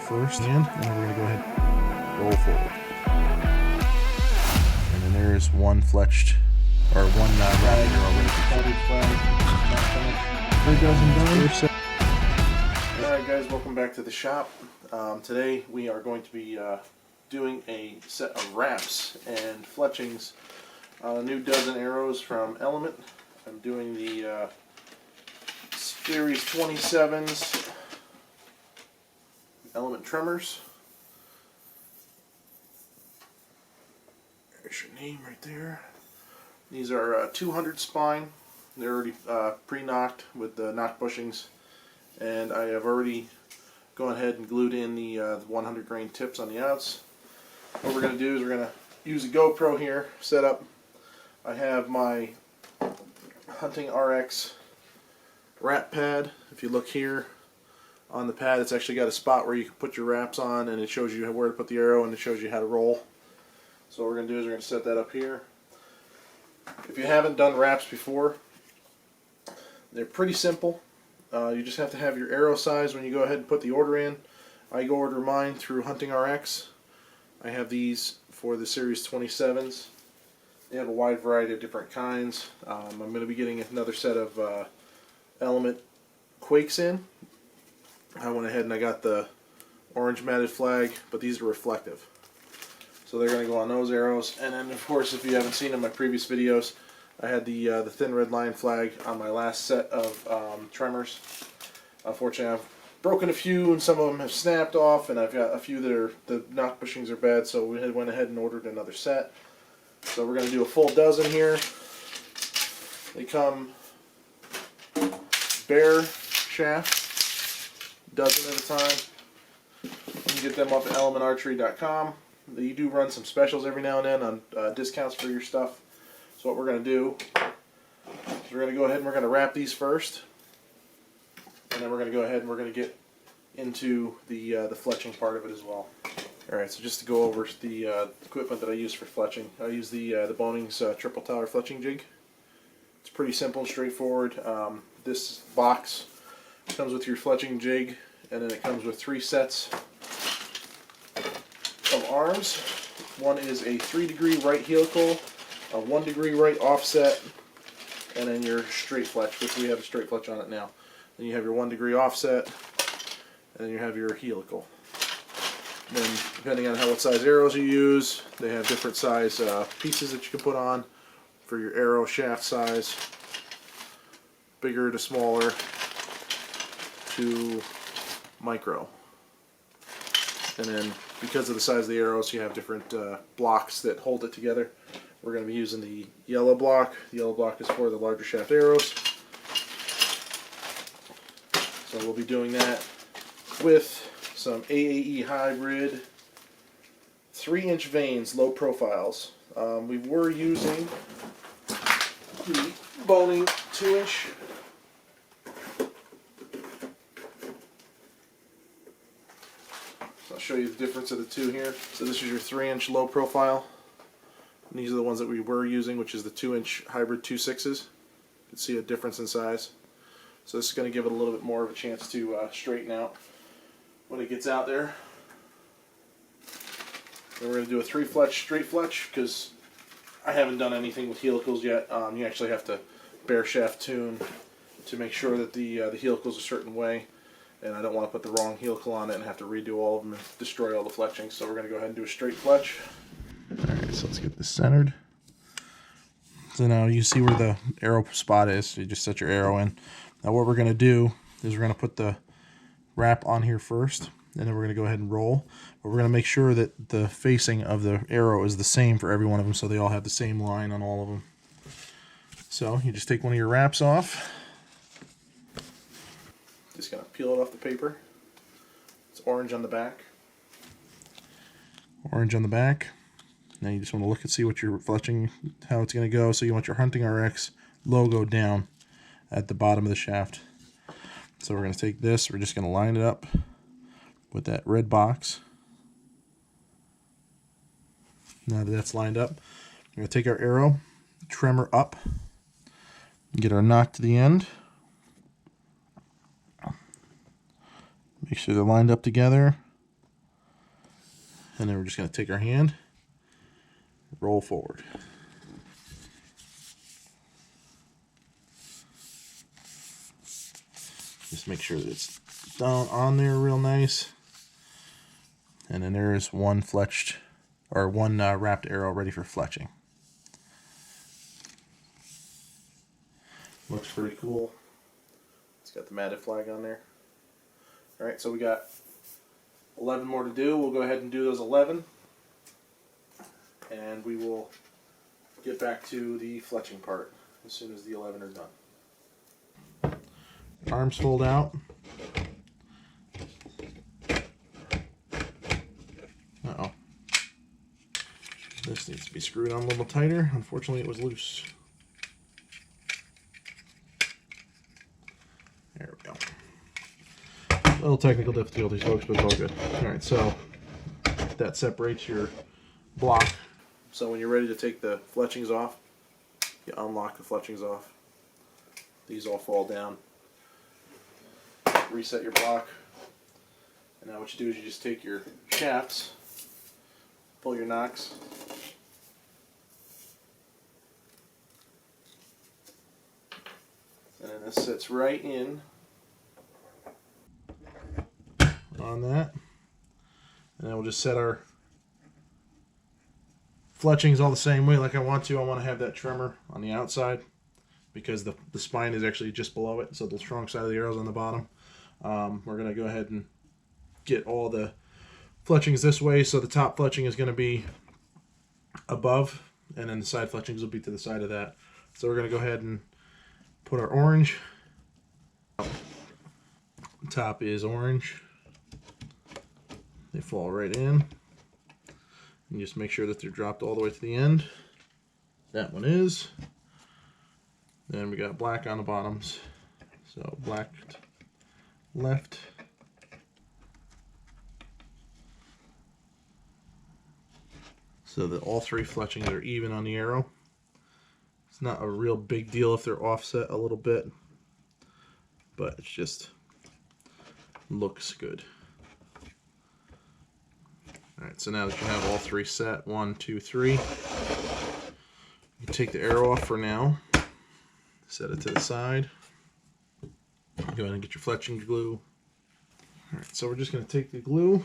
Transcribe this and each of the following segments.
first, and then we're going to go ahead and roll forward. And then there's one fletched, or one rag already. Alright guys, welcome back to the shop. Today we are going to be doing a set of wraps and fletchings on a new dozen arrows from Element. I'm doing the Series 27s Element Tremors. There's your name right there. These are 200 spine. They're already pre-knocked with the knock bushings, and I have already gone ahead and glued in the 100 grain tips on the outs. What we're going to do is we're going to use a GoPro here set up. I have my Hunting RX wrap pad. If you look here on the pad, it's actually got a spot where you can put your wraps on, and it shows you where to put the arrow, and it shows you how to roll. So what we're going to do is we're going to set that up here. If you haven't done wraps before, they're pretty simple. You just have to have your arrow size when you go ahead and put the order in. I go order mine through Hunting RX. I have these for the Series 27s. They have a wide variety of different kinds. I'm going to be getting another set of Element Quakes in. I went ahead and I got the orange matted flag, but these are reflective. So they're going to go on those arrows. And then of course, if you haven't seen in my previous videos, I had the thin red line flag on my last set of tremors. Unfortunately, I've broken a few, and some of them have snapped off, and I've got a few that are, the knock bushings are bad, so we went ahead and ordered another set. So we're going to do a full dozen here. They come bare shaft, dozen at a time. You can get them off at elementarchery.com. They do run some specials every now and then on discounts for your stuff. So what we're going to do is we're going to go ahead and we're going to wrap these first, and then we're going to go ahead and we're going to get into the fletching part of it as well. Alright, so just to go over the equipment that I use for fletching, I use the Boning's triple tower fletching jig. It's pretty simple and straightforward. This box comes with your fletching jig, and then it comes with 3 sets of arms. One is a 3-degree right helical, a 1-degree right offset, and then your straight fletch, which we have a straight fletch on it now. Then you have your 1-degree offset, and then you have your helical. And then depending on what size arrows you use, they have different size pieces that you can put on for your arrow shaft size, bigger to smaller to micro. And then because of the size of the arrows, you have different blocks that hold it together. We're going to be using the yellow block. The yellow block is for the larger shaft arrows. So we'll be doing that with some AAE hybrid 3-inch vanes, low profiles. We were using the Boning 2-inch. I'll show you the difference of the two here. So this is your 3-inch low profile. And these are the ones that we were using, which is the 2-inch hybrid 2.6s. You can see a difference in size. So this is going to give it a little bit more of a chance to straighten out when it gets out there. Then we're going to do a 3-fletch straight fletch, because I haven't done anything with helicals yet. You actually have to bare shaft tune to make sure that the helical's a certain way, and I don't want to put the wrong helical on it and have to redo all of them and destroy all the fletching. So we're going to go ahead and do a straight fletch. Alright, so let's get this centered. So now you see where the arrow spot is. You just set your arrow in. Now what we're going to do is we're going to put the wrap on here first, and then we're going to go ahead and roll. But we're going to make sure that the facing of the arrow is the same for every one of them, so they all have the same line on all of them. So you just take one of your wraps off. Just going to peel it off the paper. It's orange on the back. Orange on the back. Now you just want to look and see what you're fletching, how it's going to go. So you want your Hunting RX logo down at the bottom of the shaft. So we're going to take this, we're just going to line it up with that red box. Now that that's lined up, we're going to take our arrow, tremor up, get our knock to the end. Make sure they're lined up together. And then we're just going to take our hand, roll forward. Just make sure that it's down on there real nice. And then there's one fletched, or one wrapped arrow ready for fletching. Looks pretty cool. It's got the matted flag on there. Alright, so we got 11 more to do. We'll go ahead and do those 11. And we will get back to the fletching part as soon as the 11 are done. Arms fold out. Uh-oh. This needs to be screwed on a little tighter. Unfortunately, it was loose. There we go. A little technical difficulties, folks, but it's all good. Alright, so that separates your block. So when you're ready to take the fletchings off, you unlock the fletchings off. These all fall down. Reset your block. And now what you do is you just take your shafts, pull your nocks, and then this sits right in on that. And then we'll just set our fletchings all the same way like I want to. I want to have that tremor on the outside because the spine is actually just below it, so the strong side of the arrow's on the bottom. We're going to go ahead and get all the fletchings this way, so the top fletching is going to be above, and then the side fletchings will be to the side of that. So we're going to go ahead and put our orange. Top is orange. They fall right in. And just make sure that they're dropped all the way to the end. That one is. Then we got black on the bottoms. So black left. So that all three fletchings are even on the arrow. It's not a real big deal if they're offset a little bit, but it's just looks good. Alright, so now that you have all three set, 1, 2, 3, you can take the arrow off for now, set it to the side, go ahead and get your fletching glue. Alright, so we're just going to take the glue,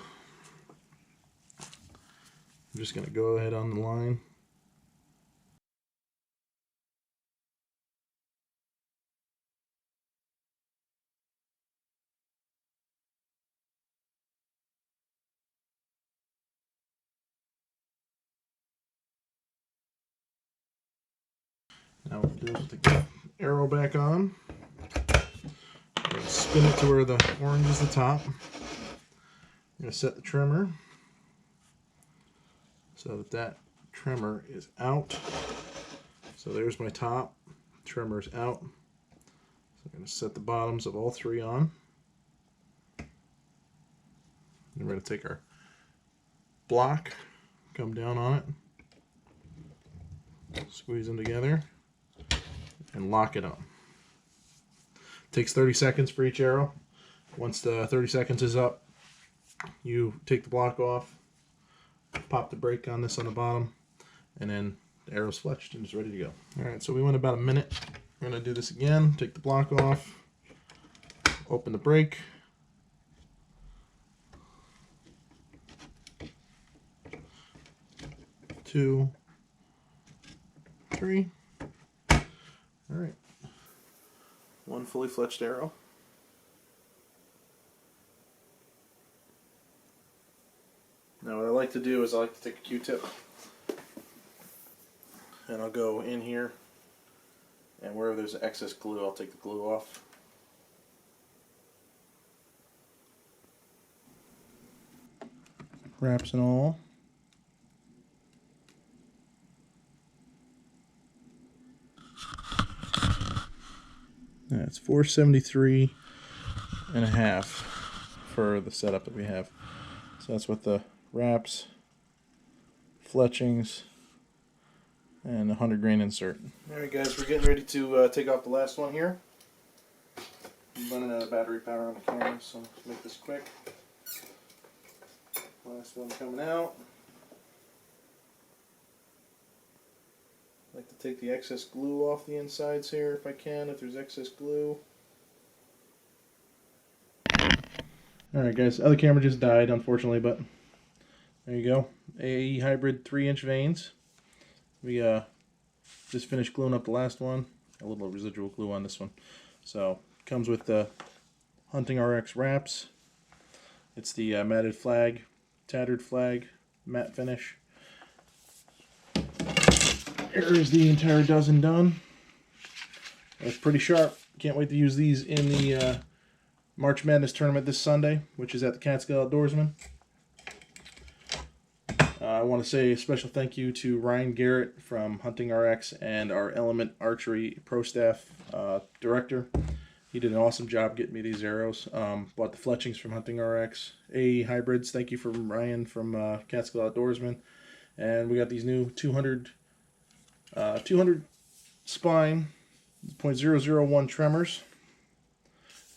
I'm just going to go ahead on the line. Now what we'll do is take the arrow back on. We're going to spin it to where the orange is the top. I'm going to set the tremor so that that tremor is out. So there's my top, tremor's out. So I'm going to set the bottoms of all three on. And we're going to take our block, come down on it, squeeze them together, and lock it up. Takes 30 seconds for each arrow. Once the 30 seconds is up, you take the block off, pop the brake on this on the bottom, and then the arrow's fletched and it's ready to go. Alright, so we went about a minute. We're going to do this again. Take the block off, open the brake, two, three. Alright. One fully fletched arrow. Now what I like to do is I like to take a Q-tip and I'll go in here, and wherever there's excess glue I'll take the glue off. Wraps and all. It's 473.5 for the setup that we have. So that's with the wraps, fletchings, and a 100 grain insert. Alright guys, we're getting ready to take off the last one here. I'm running out of battery power on the camera, so let's make this quick. Last one coming out. I like to take the excess glue off the insides here if I can, if there's excess glue. Alright guys, other camera just died unfortunately, but there you go. AE hybrid 3-inch vanes. We just finished gluing up the last one. A little residual glue on this one. So, comes with the Hunting RX wraps. It's the matted flag, tattered flag, matte finish. Here is the entire dozen done. That's pretty sharp. Can't wait to use these in the March Madness tournament this Sunday, which is at the Catskill Outdoorsman. I want to say a special thank you to Ryan Garrett from Hunting RX and our Element Archery Pro Staff Director. He did an awesome job getting me these arrows. Bought the Fletchings from Hunting RX. AE hybrids, thank you from Ryan from Catskill Outdoorsman. And we got these new 200 spine .001 Tremors.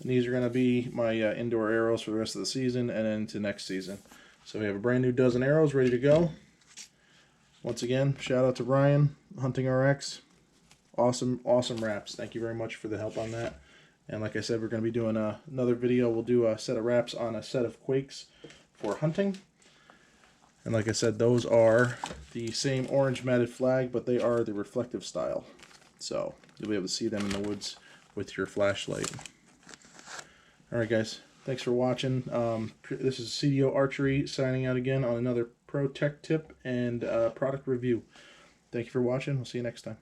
And these are going to be my indoor arrows for the rest of the season and into next season. So we have a brand new dozen arrows ready to go. Once again, shout out to Ryan, Hunting RX. Awesome wraps. Thank you very much for the help on that. And like I said, we're going to be doing another video. We'll do a set of wraps on a set of Quakes for hunting. And like I said, those are the same orange matted flag, but they are the reflective style. So you'll be able to see them in the woods with your flashlight. Alright guys, thanks for watching. This is CDO Archery signing out again on another pro tech tip and product review. Thank you for watching. We'll see you next time.